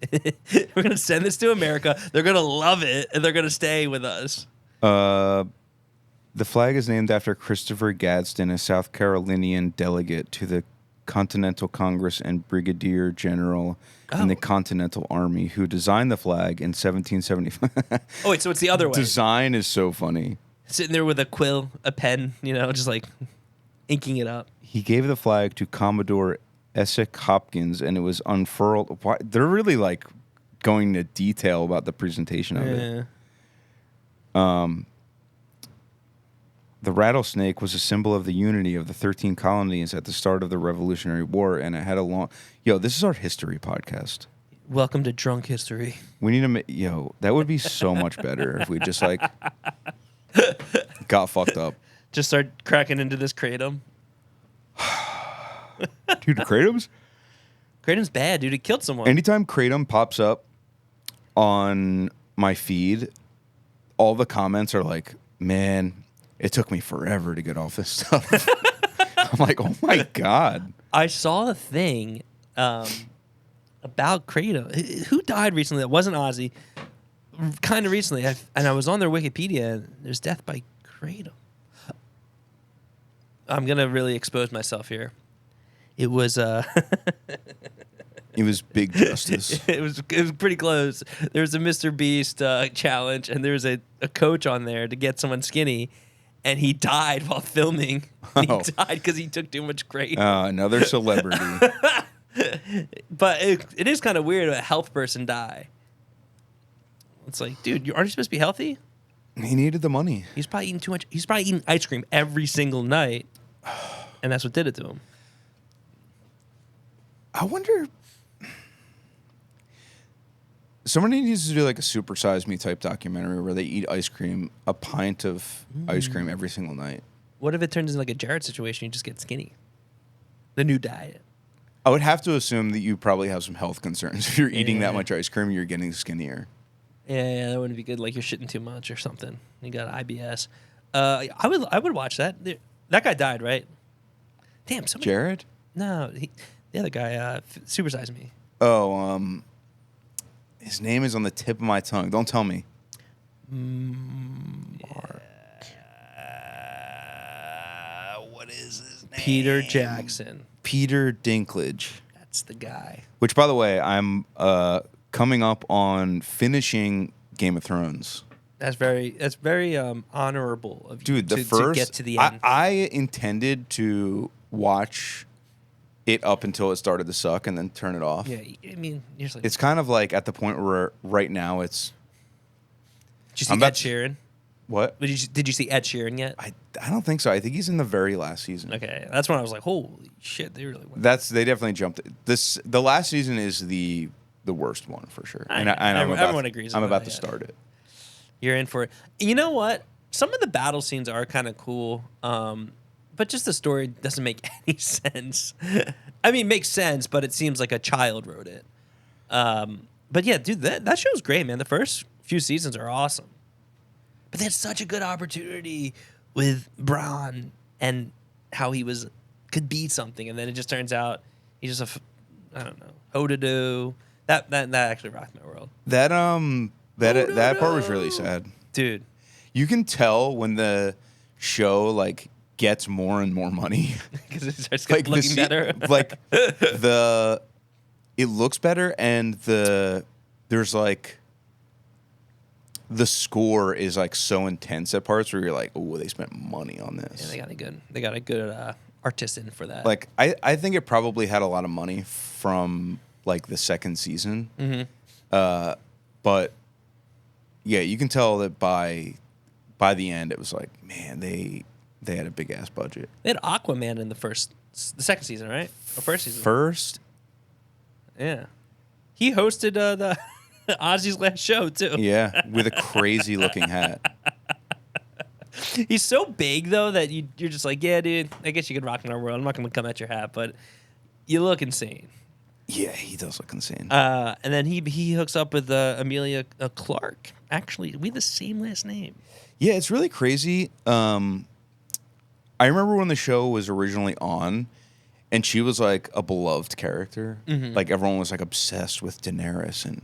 We're gonna send this to America. They're gonna love it, and they're gonna stay with us." The flag is named after Christopher Gadsden, a South Carolinian delegate to the Continental Congress and Brigadier General in the Continental Army, who designed the flag in 1775. Oh wait, so it's the other way. Design is so funny. Sitting there with a quill, a pen, you know, just like inking it up. He gave the flag to Commodore Essex Hopkins, and it was unfurled. Why? They're really like going into detail about the presentation of it. The rattlesnake was a symbol of the unity of the 13 colonies at the start of the Revolutionary War, and it had a long... Yo, this is our history podcast. Welcome to Drunk History. We need to... Yo, that would be so much better if we just, like, got fucked up. Just start cracking into this kratom. Dude, Kratom's... Kratom's bad, dude. It killed someone. Anytime Kratom pops up on my feed, all the comments are like, man... It took me forever to get off this stuff. I'm like, oh my God. I saw a thing about Kratom. Who died recently? That wasn't Ozzy. Kind of recently. And I was on their Wikipedia, and there's death by Kratom. I'm going to really expose myself here. It was... It was Big Justice. it was pretty close. There was a Mr. Beast challenge, and there was a coach on there to get someone skinny. And he died while filming. He died because he took too much Kratom. Another celebrity. But it is kind of weird a health person die. It's like, dude, aren't you supposed to be healthy? He needed the money. He's probably eating too much. He's probably eating ice cream every single night. And that's what did it to him. I wonder... Somebody needs to do like a Super Size Me type documentary where they eat ice cream, a pint of ice cream every single night. What if it turns into like a Jared situation? You just get skinny. The new diet. I would have to assume that you probably have some health concerns. If you're eating that much ice cream, you're getting skinnier. Yeah, that wouldn't be good. Like you're shitting too much or something. You got IBS. I would watch that. That guy died, right? Damn, somebody. Jared? No, the other guy. Super Size Me. Oh, his name is on the tip of my tongue. Don't tell me. Mark. What is his name? Peter Jackson. Peter Dinklage. That's the guy. Which, by the way, I'm coming up on finishing Game of Thrones. That's very honorable of you to get to the end. I intended to watch it up until it started to suck and then turn it off. Yeah, I mean, you're just like, it's kind of like at the point where right now it's... Did you see Ed Sheeran? What? Did you see Ed Sheeran yet? I don't think so. I think he's in the very last season. Okay, that's when I was like, holy shit, they really went. They definitely jumped it. The last season is the worst one for sure. Everyone agrees. I'm about to start it. You're in for it. You know what? Some of the battle scenes are kind of cool. But just the story doesn't make any sense. I mean, it makes sense, but it seems like a child wrote it. But yeah, dude, that show's great, man. The first few seasons are awesome. But they had such a good opportunity with Bronn and how he could be something, and then it just turns out he's just I don't know, ho-to-do. That actually rocked my world. That part was really sad, dude. You can tell when the show like gets more and more money because it starts looking better. Like it looks better, and there's like the score is like so intense at parts where you're like, oh, they spent money on this. Yeah, they got a good artist in for that. Like I think it probably had a lot of money from like the second season, but yeah, you can tell that by the end it was like, man, they had a big ass budget. They had Aquaman in the second season, right? Or first season? First? Yeah. He hosted the Ozzy's last show, too. Yeah, with a crazy looking hat. He's so big, though, that you're just like, yeah, dude, I guess you could rock in our world. I'm not going to come at your hat, but you look insane. Yeah, he does look insane. And then he hooks up with Amelia Clark. Actually, we have the same last name. Yeah, it's really crazy. I remember when the show was originally on, and she was like a beloved character. Mm-hmm. Like everyone was like obsessed with Daenerys, and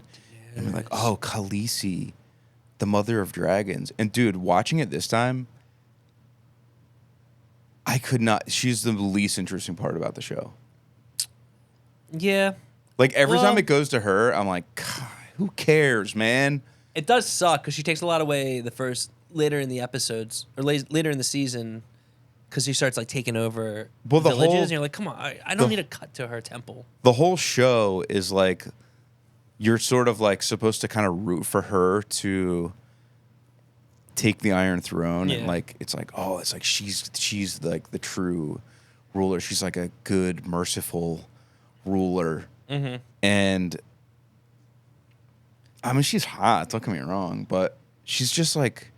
we're like, oh, Khaleesi, the mother of dragons. And dude, watching it this time, I could not. She's the least interesting part about the show. Yeah. Like every time it goes to her, I'm like, God, who cares, man? It does suck because she takes a lot away later in the episodes or later in the season because she starts like taking over villages and you're like, come on, I don't need to cut to her temple. The whole show is like you're sort of like supposed to kind of root for her to take the Iron Throne and like it's like, oh, it's like she's like the true ruler. She's like a good, merciful ruler. Mm-hmm. And I mean, she's hot, don't get me wrong, but she's just like,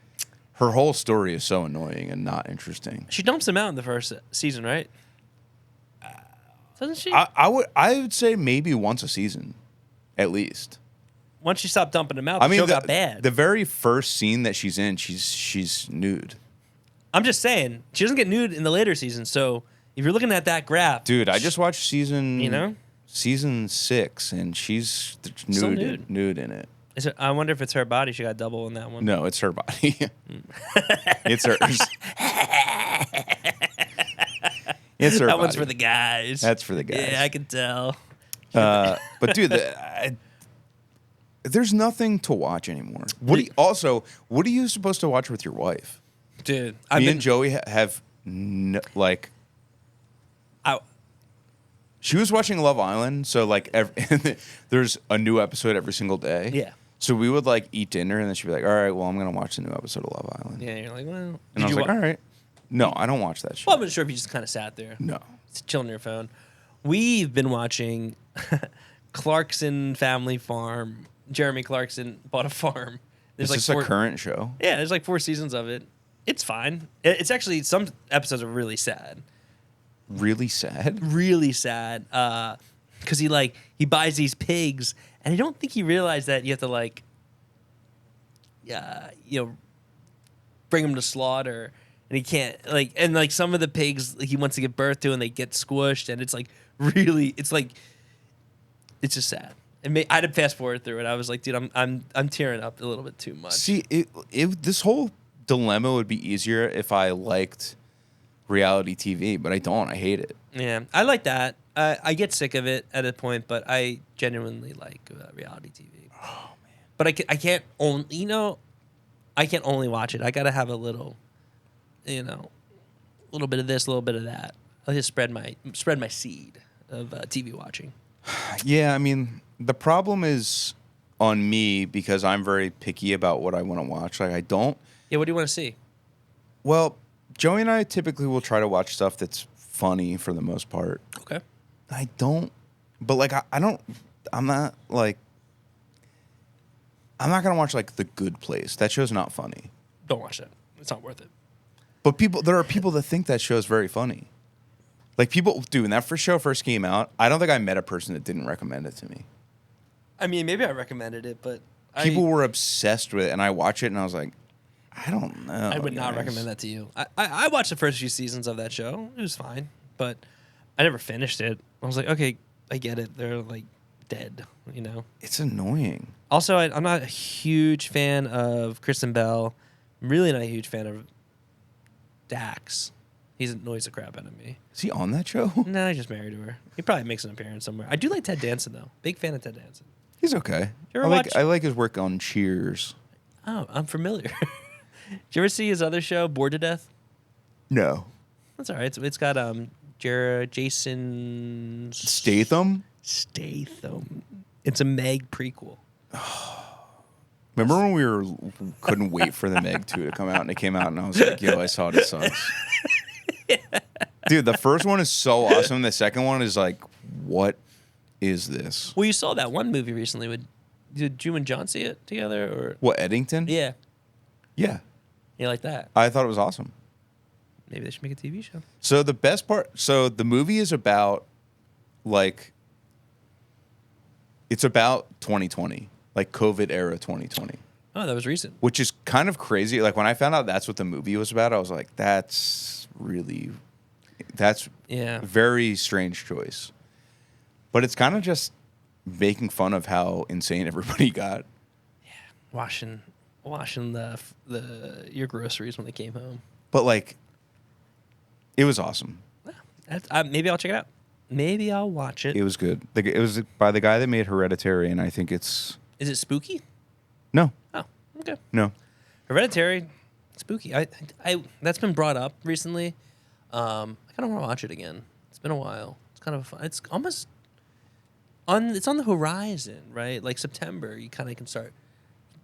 her whole story is so annoying and not interesting. She dumps him out in the first season, right? Doesn't she? I would say maybe once a season, at least. Once she stopped dumping him out, the show got bad. The very first scene that she's in, she's nude. I'm just saying, she doesn't get nude in the later seasons, so if you're looking at that graph... Dude, I just watched season 6, and she's nude in it. I wonder if it's her body. She got double in that one. No, it's her body. It's hers. It's her That body. one's for the guys. That's for the guys. Yeah, I can tell. But dude, there's nothing to watch anymore. What are you supposed to watch with your wife? Dude, Me and Joey have she was watching Love Island, so like there's a new episode every single day. Yeah. So we would like eat dinner, and then she'd be like, "All right, well, I'm gonna watch the new episode of Love Island." Yeah, you're like, well. And I was like, "All right." No, I don't watch that shit. Well, I'm not sure if you just kind of sat there. No. Just chilling on your phone. We've been watching Clarkson Family Farm. Jeremy Clarkson bought a farm. Is this a current show? Yeah, there's like 4 seasons of it. It's fine. It's actually, some episodes are really sad. Really sad? Really sad. Because he buys these pigs, and I don't think he realized that you have to bring them to slaughter, and he can't and some of the pigs he wants to give birth to, and they get squished, and it's like really, it's just sad. I had to fast forward through it. I was like, dude, I'm tearing up a little bit too much. See, this whole dilemma would be easier if I liked reality TV, but I don't. I hate it. Yeah, I like that. I get sick of it at a point, but I genuinely like reality TV. Oh man! But I can't only I can't only watch it. I gotta have a little, a little bit of this, a little bit of that. I just spread my seed of TV watching. Yeah, I mean, the problem is on me because I'm very picky about what I want to watch. Like I don't. Yeah, what do you want to see? Well, Joey and I typically will try to watch stuff that's funny for the most part. Okay. I don't, but I'm not going to watch like The Good Place. That show's not funny. Don't watch that. It's not worth it. But there are people that think that show's very funny. Like people, dude, when that show first came out, I don't think I met a person that didn't recommend it to me. I mean, maybe I recommended it, but people were obsessed with it, and I watched it, and I was like, I don't know. I would not recommend that to you. I watched the first few seasons of that show. It was fine, but I never finished it. I was like, okay, I get it. They're like dead, It's annoying. Also, I'm not a huge fan of Kristen Bell. I'm really not a huge fan of Dax. He annoys the crap out of me. Is he on that show? No, he just married her. He probably makes an appearance somewhere. I do like Ted Danson, though. Big fan of Ted Danson. He's okay. I like his work on Cheers. Oh, I'm familiar. Did you ever see his other show, Bored to Death? No. That's all right. It's got Jason Statham. It's a Meg prequel. Remember when we couldn't wait for the Meg 2 to come out, and it came out, and I was like, yo, I saw it. It sucks. Yeah. Dude, the first one is so awesome. The second one is like, what is this? Well, you saw that one movie recently. Did you and John see it together? Or what, Eddington? Yeah. Yeah. You like that? I thought it was awesome. Maybe they should make a TV show. So the best part, the movie is about like it's about 2020, like COVID era 2020. Oh, that was recent. Which is kind of crazy. Like when I found out that's what the movie was about, I was like, that's very strange choice. But it's kind of just making fun of how insane everybody got. Yeah, washing your groceries when they came home. But like, it was awesome. Maybe I'll check it out. Maybe I'll watch it. It was good. It was by the guy that made Hereditary, and I think it's... Is it spooky? No. Oh, okay. No. Hereditary, spooky. I that's been brought up recently. I kind of want to watch it again. It's been a while. It's kind of fun. It's almost it's on the horizon, right? Like September, you kind of can start.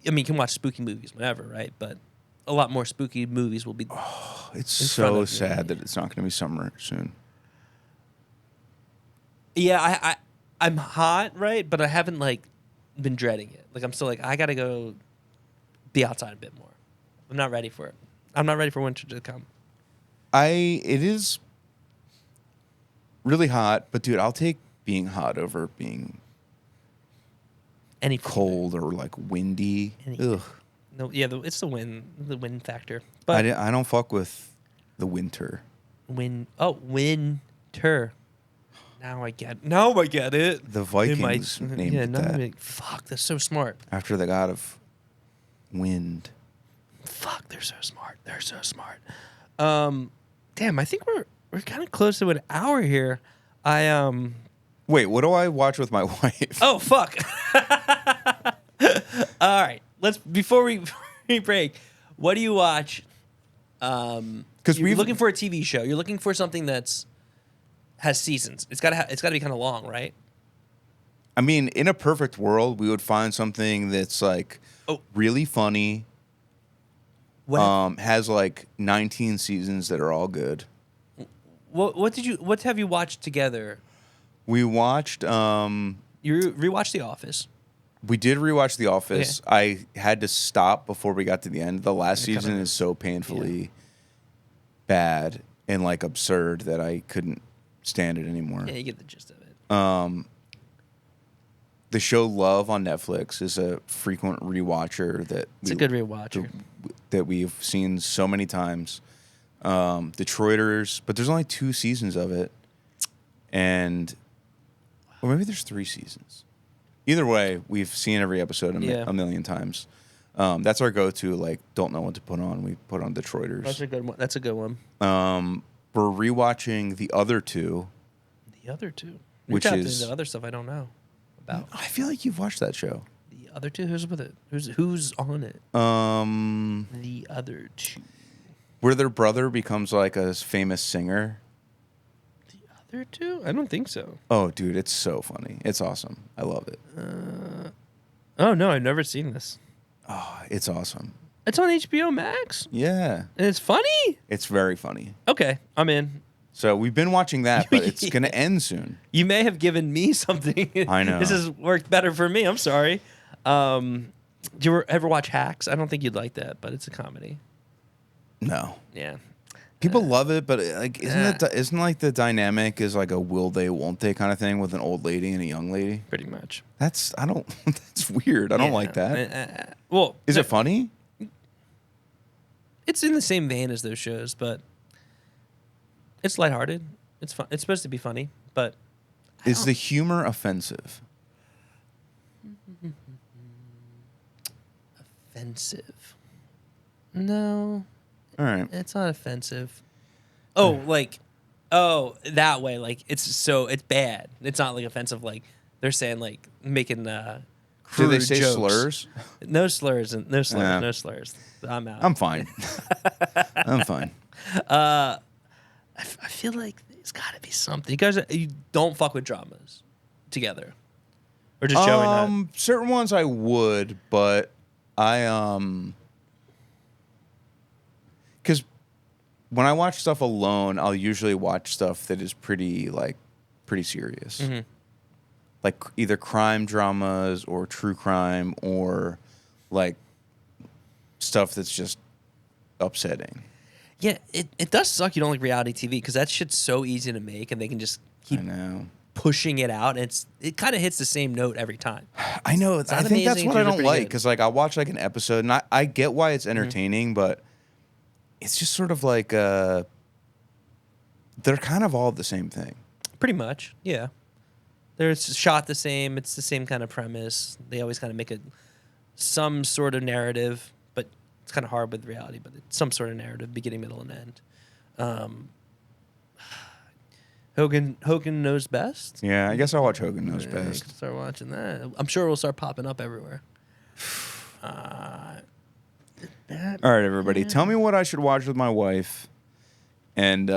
I mean, you can watch spooky movies whenever, right? But a lot more spooky movies will be. Oh, it's so sad that it's not going to be summer soon. Yeah, I'm hot, right? But I haven't like been dreading it. Like I'm still like I gotta go be outside a bit more. I'm not ready for it. I'm not ready for winter to come. It is really hot, but dude, I'll take being hot over being cold or like windy. Ugh. No, yeah, it's the wind factor. But I don't fuck with the winter. Winter. Now I get it. The Vikings named it that. Fuck, that's so smart. After the god of wind. Fuck, they're so smart. They're so smart. Damn, I think we're kind of close to an hour here. Wait, what do I watch with my wife? Oh, fuck. All right, before we break, what do you watch? Because you're looking for a TV show. You're looking for something has seasons. It's got to be kind of long, right? I mean, in a perfect world, we would find something that's like really funny. Has like 19 seasons that are all good. What have you watched together? We watched You rewatched The Office. We did rewatch The Office. Okay. I had to stop before we got to the end. The last season is so painfully bad and like absurd that I couldn't stand it anymore. Yeah, you get the gist of it. The show Love on Netflix is a frequent rewatcher It's a good rewatcher. That we've seen so many times. Detroiters, but there's only 2 seasons of it. Or maybe there's 3 seasons. Either way, we've seen every episode a million times. That's our go-to, like, don't know what to put on. We put on Detroiters. That's a good one. We're rewatching The Other Two. The Other Two? Which is... the other stuff I don't know about. I feel like you've watched that show. The Other Two? Who's with it? Who's on it? The Other Two. Where their brother becomes, like, a famous singer. The Other Two? I don't think so. Oh, dude, it's so funny. It's awesome. I love it. Oh, no, I've never seen this. Oh, it's awesome. It's on HBO Max? Yeah. And it's funny? It's very funny. Okay, I'm in. So we've been watching that, but it's going to end soon. You may have given me something. I know. This has worked better for me. I'm sorry. Do you ever watch Hacks? I don't think you'd like that, but it's a comedy. No. Yeah. People love it, but like, isn't like the dynamic is like a will they, won't they kind of thing with an old lady and a young lady? Pretty much. That's weird. I don't like that. Well, is it funny? It's in the same vein as those shows, but it's lighthearted. It's fun. It's supposed to be funny, but is the humor offensive? Offensive? No. All right. It's not offensive. Oh, that way. Like it's bad. It's not like offensive. Like they're saying like making do they say jokes. slurs? No slurs. No slurs. No slurs. I'm out. I'm fine. I'm fine. I feel like there's got to be something. You don't fuck with dramas together, or just Joey not? Certain ones I would, but because when I watch stuff alone, I'll usually watch stuff that is pretty serious. Mm-hmm. Like either crime dramas or true crime or like stuff that's just upsetting. Yeah, it does suck you don't like reality TV because that shit's so easy to make and they can just keep pushing it out. And it kind of hits the same note every time. I know. I not think that's amazing, what I it's usually don't pretty like good. because like I watch like an episode and I get why it's entertaining, but it's just sort of like they're kind of all the same thing. Pretty much, yeah. They're shot the same. It's the same kind of premise. They always kind of make some sort of narrative, but it's kind of hard with reality. But it's some sort of narrative, beginning, middle, and end. Hogan Knows Best. Yeah, I guess I'll watch Hogan Knows Yeah, Best. you can start watching that. I'm sure it'll start popping up everywhere. All right, everybody, tell me what I should watch with my wife, and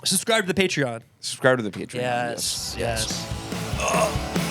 Subscribe to the Patreon. subscribe to the Patreon. Yes.